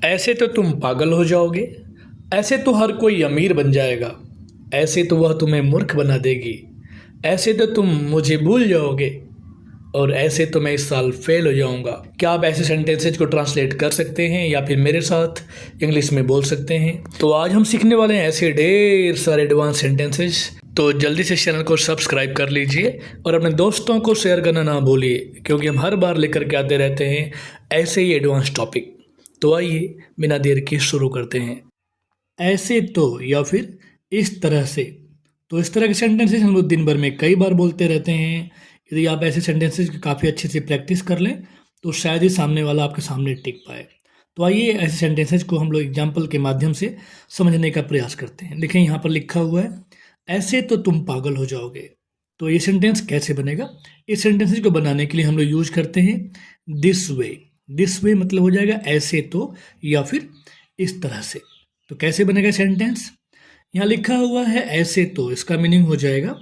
ऐसे तो तुम पागल हो जाओगे। ऐसे तो हर कोई अमीर बन जाएगा। ऐसे तो वह तुम्हें मूर्ख बना देगी। ऐसे तो तुम मुझे भूल जाओगे। और ऐसे तो मैं इस साल फेल हो जाऊंगा। क्या आप ऐसे सेंटेंसेज को ट्रांसलेट कर सकते हैं या फिर मेरे साथ इंग्लिश में बोल सकते हैं? तो आज हम सीखने वाले हैं ऐसे ढेर सारे एडवांस सेंटेंसेज। तो जल्दी से चैनल को सब्सक्राइब कर लीजिए और अपने दोस्तों को शेयर करना ना भूलिए, क्योंकि हम हर बार लेकर के आते रहते हैं ऐसे ही एडवांस टॉपिक। तो आइए बिना देर के शुरू करते हैं। ऐसे तो या फिर इस तरह से। तो इस तरह के सेंटेंसेस हम लोग दिन भर में कई बार बोलते रहते हैं। यदि आप ऐसे सेंटेंसेस की काफ़ी अच्छे से प्रैक्टिस कर लें तो शायद ही सामने वाला आपके सामने टिक पाए। तो आइए ऐसे सेंटेंसेस को हम लोग एग्जाम्पल के माध्यम से समझने का प्रयास करते हैं। देखें यहाँ पर लिखा हुआ है, ऐसे तो तुम पागल हो जाओगे। तो ये सेंटेंस कैसे बनेगा? इस सेंटेंसेस को बनाने के लिए हम लोग यूज करते हैं दिस वे। दिस वे मतलब हो जाएगा ऐसे तो या फिर इस तरह से। तो कैसे बनेगा सेंटेंस? यहाँ लिखा हुआ है ऐसे तो, इसका मीनिंग हो जाएगा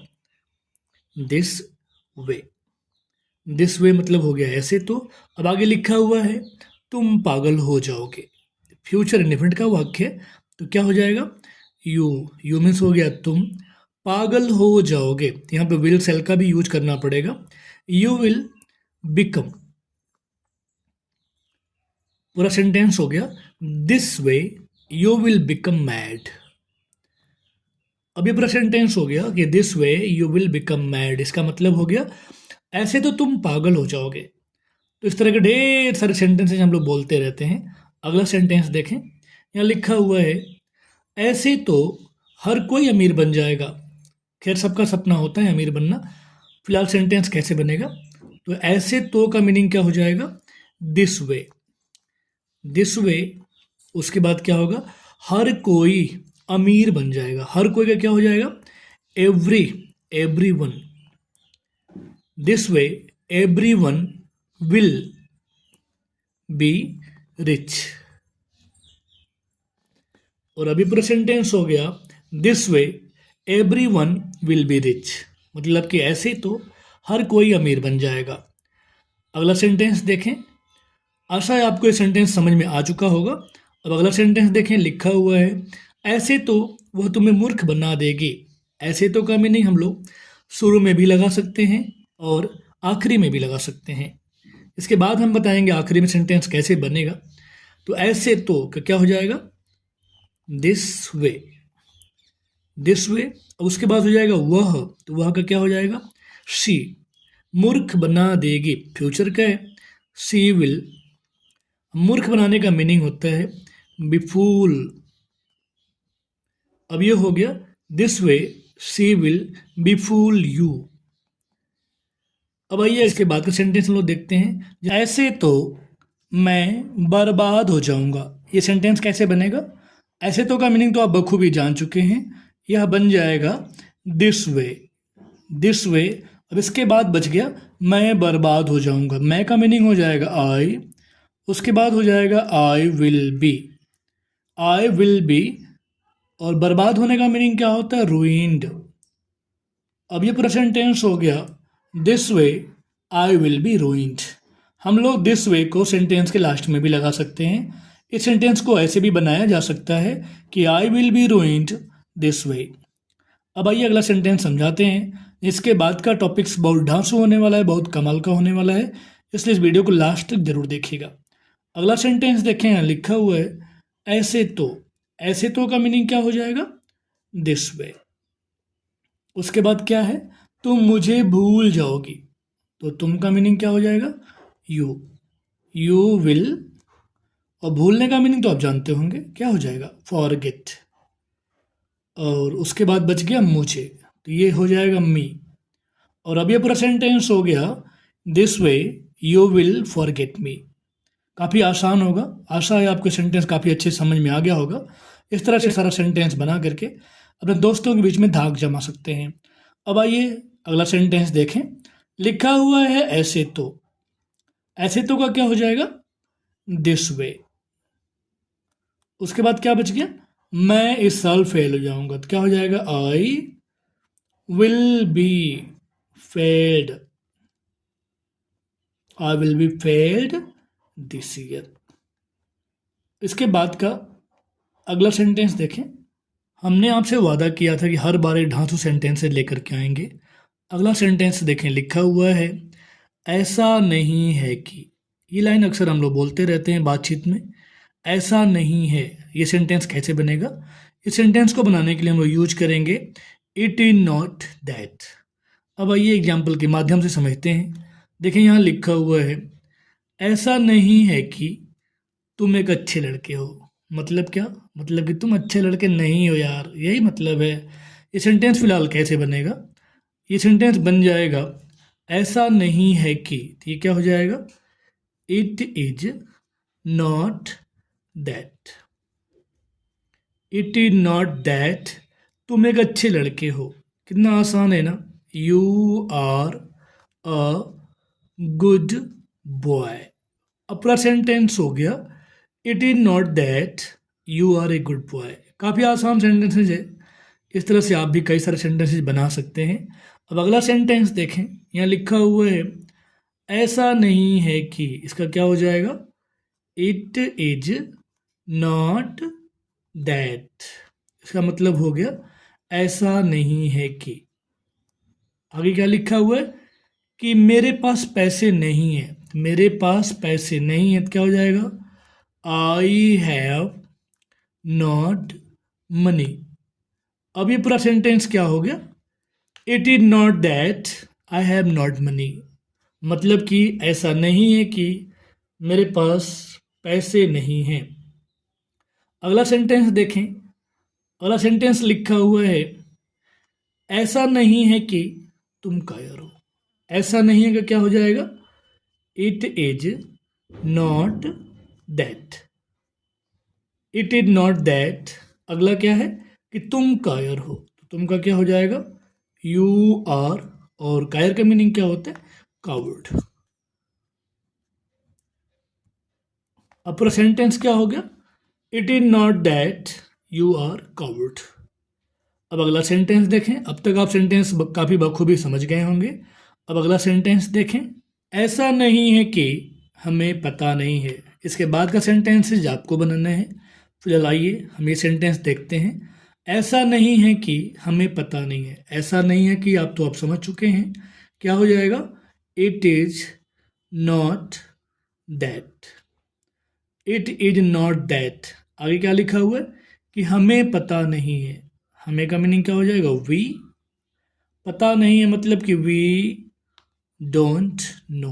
दिस वे। दिस वे मतलब हो गया ऐसे तो। अब आगे लिखा हुआ है तुम पागल हो जाओगे। फ्यूचर इंडेफिनिट का वाक्य है, तो क्या हो जाएगा? यू। यू मीन्स हो गया तुम पागल हो जाओगे। यहाँ पे विल सेल का भी यूज करना पड़ेगा। You will become. पूरा सेंटेंस हो गया this way you will become mad. अब ये पूरा सेंटेंस हो गया कि this way you will become mad. इसका मतलब हो गया ऐसे तो तुम पागल हो जाओगे। तो इस तरह के ढेर सारे सेंटेंसेस हम लोग बोलते रहते हैं। अगला सेंटेंस देखें, यहाँ लिखा हुआ है ऐसे तो हर कोई अमीर बन जाएगा। खैर सबका सपना होता है अमीर बनना। फिलहाल सेंटेंस कैसे बनेगा? तो ऐसे तो का मीनिंग क्या हो जाएगा? This way. This way. उसके बाद क्या होगा? हर कोई अमीर बन जाएगा। हर कोई का क्या हो जाएगा? Every. Every one. This way every one will be rich. और अभी पूरा सेंटेंस हो गया this way every one will be rich. मतलब कि ऐसे तो हर कोई अमीर बन जाएगा। अगला सेंटेंस देखें। आशा है आपको ये सेंटेंस समझ में आ चुका होगा। अब अगला सेंटेंस देखें, लिखा हुआ है ऐसे तो वह तुम्हें मूर्ख बना देगी। ऐसे तो का मीनिंग हम लोग शुरू में भी लगा सकते हैं और आखिरी में भी लगा सकते हैं। इसके बाद हम बताएंगे आखिरी में सेंटेंस कैसे बनेगा। तो ऐसे तो का क्या हो जाएगा? This way. This way. अब उसके बाद हो जाएगा वह। तो वह का क्या हो जाएगा? शी। मूर्ख बना देगी फ्यूचर का है। She will. मूर्ख बनाने का मीनिंग होता है बिफूल। अब ये हो गया this way she will befool you. अब आइए इसके बाद का सेंटेंस हम लोग देखते हैं। ऐसे तो मैं बर्बाद हो जाऊंगा। ये सेंटेंस कैसे बनेगा? ऐसे तो का मीनिंग तो आप बखूबी जान चुके हैं। यह बन जाएगा दिस वे। This way. अब इसके बाद बच गया मैं बर्बाद हो जाऊंगा। मैं का मीनिंग हो जाएगा आई। उसके बाद हो जाएगा I will be. I will be. और बर्बाद होने का मीनिंग क्या होता है? रूइंड। अब ये पूरा सेंटेंस हो गया this way I will be ruined. हम लोग दिस वे को सेंटेंस के लास्ट में भी लगा सकते हैं। इस सेंटेंस को ऐसे भी बनाया जा सकता है कि I will be ruined this way. अब आइए अगला सेंटेंस समझाते हैं। इसके बाद का टॉपिक्स बहुत ढांसू होने वाला है, बहुत कमाल का होने वाला है, इसलिए इस वीडियो को लास्ट तक जरूर देखिएगा। अगला सेंटेंस देखें, यहाँ लिखा हुआ है ऐसे तो। ऐसे तो का मीनिंग क्या हो जाएगा? This way. उसके बाद क्या है? तुम मुझे भूल जाओगी। तो तुम का मीनिंग क्या हो जाएगा? यू। You will. और भूलने का मीनिंग तो आप जानते होंगे, क्या हो जाएगा? फॉरगेट। और उसके बाद बच गया मुझे, तो ये हो जाएगा मी। और अब ये पूरा सेंटेंस हो गया this way you will forget me. काफ़ी आसान होगा। आशा है आपको सेंटेंस काफ़ी अच्छे समझ में आ गया होगा। इस तरह से सारा सेंटेंस बना करके अपने दोस्तों के बीच में धाक जमा सकते हैं। अब आइए अगला सेंटेंस देखें। लिखा हुआ है ऐसे तो। ऐसे तो का क्या हो जाएगा? This way. उसके बाद क्या बच गया? मैं इस साल फेल हो जाऊंगा। तो क्या हो जाएगा? I will be failed. I will be failed this year. इसके बाद का अगला सेंटेंस देखें। हमने आपसे वादा किया था कि हर बार एक ढांसू सेंटेंस लेकर के आएंगे। अगला सेंटेंस देखें, लिखा हुआ है ऐसा नहीं है कि। ये लाइन अक्सर हम लोग बोलते रहते हैं बातचीत में, ऐसा नहीं है। ये सेंटेंस कैसे बनेगा? इस सेंटेंस को बनाने के लिए हम लोग यूज करेंगे इट इज नॉट दैट। अब आइए एग्जाम्पल के माध्यम से समझते हैं। देखें यहाँ लिखा हुआ है ऐसा नहीं है कि तुम एक अच्छे लड़के हो। मतलब क्या? मतलब कि तुम अच्छे लड़के नहीं हो यार, यही मतलब है। ये सेंटेंस फिलहाल कैसे बनेगा? ये सेंटेंस बन जाएगा ऐसा नहीं है कि, तो ये क्या हो जाएगा? It is not that. It is not that तुम एक अच्छे लड़के हो। कितना आसान है ना। You are a good boy. अब पूरा सेंटेंस हो गया it is not that you are a good boy. काफ़ी आसान सेंटेंसेज है। इस तरह से आप भी कई सारे सेंटेंसेज बना सकते हैं। अब अगला सेंटेंस देखें, यहाँ लिखा हुआ है ऐसा नहीं है कि। इसका क्या हो जाएगा? It is not that. इसका मतलब हो गया ऐसा नहीं है कि। आगे क्या लिखा हुआ है कि मेरे पास पैसे नहीं है। मेरे पास पैसे नहीं है तो क्या हो जाएगा? I have not money. अब ये पूरा सेंटेंस क्या हो गया? It is not that I have not money. मतलब कि ऐसा नहीं है कि मेरे पास पैसे नहीं हैं। अगला सेंटेंस देखें। अगला सेंटेंस लिखा हुआ है ऐसा नहीं है कि तुम कायर हो। ऐसा नहीं है कि क्या हो जाएगा? It is not that. It is not that. अगला क्या है कि तुम कायर हो, तो तुम का क्या हो जाएगा? You are. और कायर का मीनिंग क्या होता है? कावर्ड। अब पूरा सेंटेंस क्या हो गया? It is not that you are coward. अब अगला सेंटेंस देखें। अब तक आप सेंटेंस काफ़ी बखूबी समझ गए होंगे। अब अगला सेंटेंस देखें। ऐसा नहीं है कि हमें पता नहीं है। इसके बाद का सेंटेंसेज आपको बनाना है। फिलहाल आइए हम ये सेंटेंस देखते हैं। ऐसा नहीं है कि हमें पता नहीं है। ऐसा नहीं है कि आप तो आप समझ चुके हैं। क्या हो जाएगा? It is not that. It is not that. आगे क्या लिखा हुआ है कि हमें पता नहीं है। हमें का मीनिंग क्या हो जाएगा? वी। पता नहीं है मतलब कि वी डोंट नो।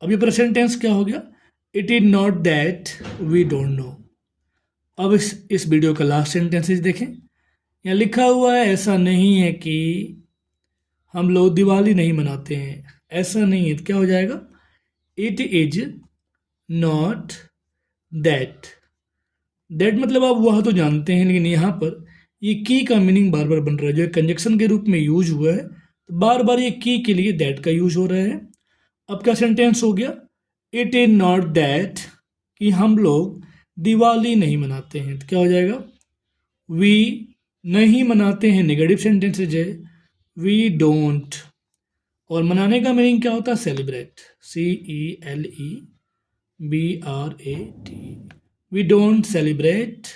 अब ये पूरा सेंटेंस क्या हो गया? It is not that we don't know. अब इस वीडियो का लास्ट सेंटेंसेस देखें। यहाँ लिखा हुआ है ऐसा नहीं है कि हम लोग दिवाली नहीं मनाते हैं। ऐसा नहीं है तो क्या हो जाएगा? It is not that. That मतलब आप वह तो जानते हैं, लेकिन यहाँ पर ये की का मीनिंग बार बार बन रहा है। जो कंजक्शन के रूप में यूज हुआ है तो बार बार ये की के लिए दैट का यूज हो रहा है। अब क्या सेंटेंस हो गया? इट इज नॉट दैट कि हम लोग दिवाली नहीं मनाते हैं तो क्या हो जाएगा? वी नहीं मनाते हैं नेगेटिव सेंटेंसेज है। We don't. और मनाने का मीनिंग क्या होता है? Celebrate. CELEBRAT। We don't celebrate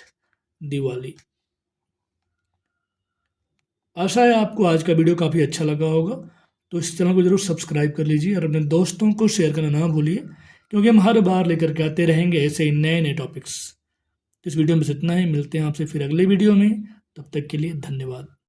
Diwali. आशा है आपको आज का वीडियो काफ़ी अच्छा लगा होगा। तो इस चैनल को जरूर सब्सक्राइब कर लीजिए और अपने दोस्तों को शेयर करना ना भूलिए, क्योंकि हम हर बार लेकर के आते रहेंगे ऐसे ही नए नए टॉपिक्स। इस वीडियो में बस इतना ही। मिलते हैं आपसे फिर अगले वीडियो में। तब तक के लिए धन्यवाद।